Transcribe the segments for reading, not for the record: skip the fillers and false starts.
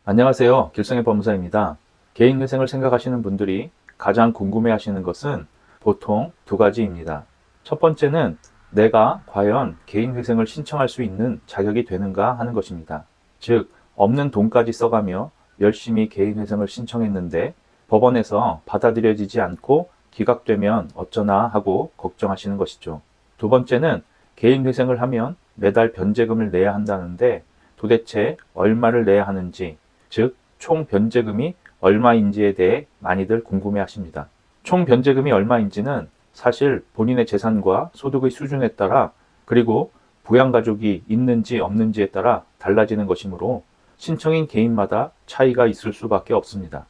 안녕하세요. 길성의 법무사입니다. 개인회생을 생각하시는 분들이 가장 궁금해하시는 것은 보통 두 가지입니다. 첫 번째는 내가 과연 개인회생을 신청할 수 있는 자격이 되는가 하는 것입니다. 즉, 없는 돈까지 써가며 열심히 개인회생을 신청했는데 법원에서 받아들여지지 않고 기각되면 어쩌나 하고 걱정하시는 것이죠. 두 번째는 개인회생을 하면 매달 변제금을 내야 한다는데 도대체 얼마를 내야 하는지, 즉 총 변제금이 얼마인지에 대해 많이들 궁금해 하십니다. 총 변제금이 얼마인지는 사실 본인의 재산과 소득의 수준에 따라, 그리고 부양가족이 있는지 없는지에 따라 달라지는 것이므로 신청인 개인마다 차이가 있을 수밖에 없습니다.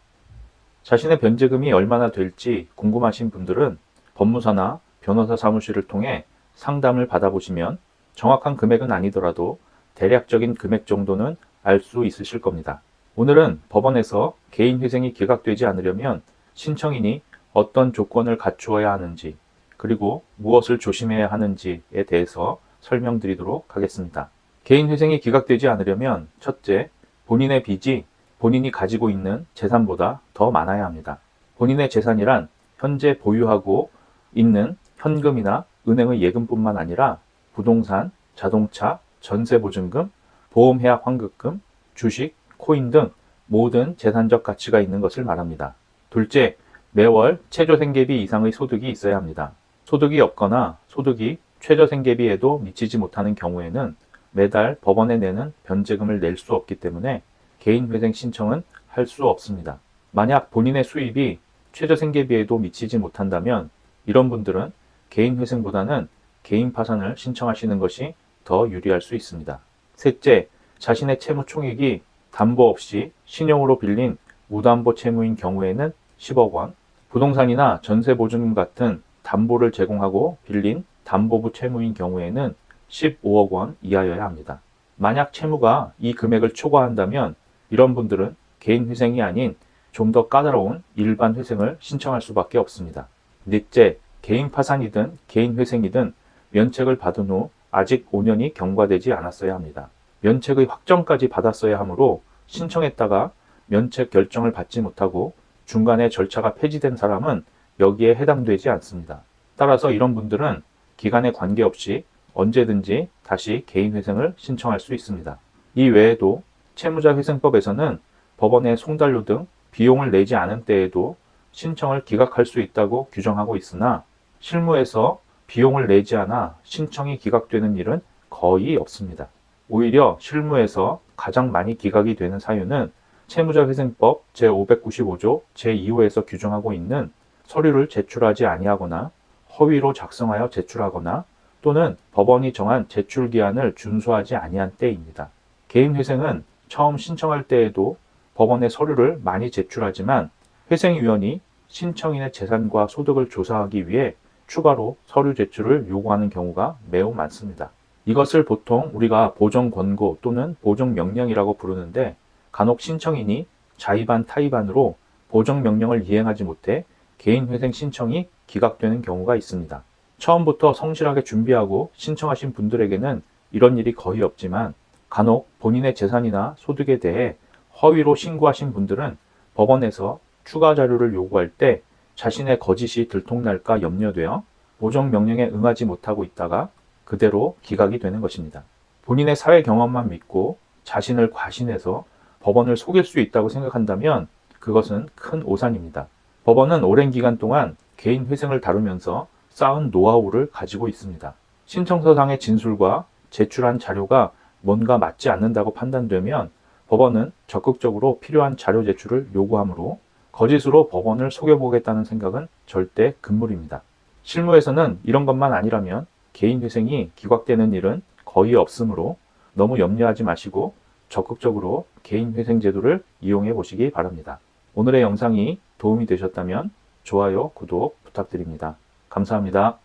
자신의 변제금이 얼마나 될지 궁금하신 분들은 법무사나 변호사 사무실을 통해 상담을 받아보시면 정확한 금액은 아니더라도 대략적인 금액 정도는 알 수 있으실 겁니다. 오늘은 법원에서 개인회생이 기각되지 않으려면 신청인이 어떤 조건을 갖추어야 하는지, 그리고 무엇을 조심해야 하는지에 대해서 설명드리도록 하겠습니다. 개인회생이 기각되지 않으려면 첫째, 본인의 빚이 본인이 가지고 있는 재산보다 더 많아야 합니다. 본인의 재산이란 현재 보유하고 있는 현금이나 은행의 예금뿐만 아니라 부동산, 자동차, 전세보증금, 보험해약 환급금, 주식, 코인 등 모든 재산적 가치가 있는 것을 말합니다. 둘째, 매월 최저생계비 이상의 소득이 있어야 합니다. 소득이 없거나 소득이 최저생계비에도 미치지 못하는 경우에는 매달 법원에 내는 변제금을 낼 수 없기 때문에 개인회생 신청은 할 수 없습니다. 만약 본인의 수입이 최저생계비에도 미치지 못한다면 이런 분들은 개인회생보다는 개인파산을 신청하시는 것이 더 유리할 수 있습니다. 셋째, 자신의 채무 총액이 담보 없이 신용으로 빌린 무담보 채무인 경우에는 10억 원, 부동산이나 전세보증금 같은 담보를 제공하고 빌린 담보부 채무인 경우에는 15억 원 이하여야 합니다. 만약 채무가 이 금액을 초과한다면 이런 분들은 개인회생이 아닌 좀 더 까다로운 일반 회생을 신청할 수밖에 없습니다. 넷째, 개인 파산이든 개인회생이든 면책을 받은 후 아직 5년이 경과되지 않았어야 합니다. 면책의 확정까지 받았어야 하므로 신청했다가 면책 결정을 받지 못하고 중간에 절차가 폐지된 사람은 여기에 해당되지 않습니다. 따라서 이런 분들은 기간에 관계없이 언제든지 다시 개인회생을 신청할 수 있습니다. 이 외에도 채무자회생법에서는 법원의 송달료 등 비용을 내지 않은 때에도 신청을 기각할 수 있다고 규정하고 있으나 실무에서 비용을 내지 않아 신청이 기각되는 일은 거의 없습니다. 오히려 실무에서 가장 많이 기각이 되는 사유는 채무자회생법 제595조 제2호에서 규정하고 있는 서류를 제출하지 아니하거나 허위로 작성하여 제출하거나 또는 법원이 정한 제출기한을 준수하지 아니한 때입니다. 개인회생은 처음 신청할 때에도 법원에 서류를 많이 제출하지만 회생위원이 신청인의 재산과 소득을 조사하기 위해 추가로 서류 제출을 요구하는 경우가 매우 많습니다. 이것을 보통 우리가 보정권고 또는 보정명령이라고 부르는데 간혹 신청인이 자의반 타의반으로 보정명령을 이행하지 못해 개인회생 신청이 기각되는 경우가 있습니다. 처음부터 성실하게 준비하고 신청하신 분들에게는 이런 일이 거의 없지만 간혹 본인의 재산이나 소득에 대해 허위로 신고하신 분들은 법원에서 추가 자료를 요구할 때 자신의 거짓이 들통날까 염려되어 보정명령에 응하지 못하고 있다가 그대로 기각이 되는 것입니다. 본인의 사회 경험만 믿고 자신을 과신해서 법원을 속일 수 있다고 생각한다면 그것은 큰 오산입니다. 법원은 오랜 기간 동안 개인 회생을 다루면서 쌓은 노하우를 가지고 있습니다. 신청서상의 진술과 제출한 자료가 뭔가 맞지 않는다고 판단되면 법원은 적극적으로 필요한 자료 제출을 요구하므로 거짓으로 법원을 속여보겠다는 생각은 절대 금물입니다. 실무에서는 이런 것만 아니라면 개인회생이 기각되는 일은 거의 없으므로 너무 염려하지 마시고 적극적으로 개인회생 제도를 이용해 보시기 바랍니다. 오늘의 영상이 도움이 되셨다면 좋아요, 구독 부탁드립니다. 감사합니다.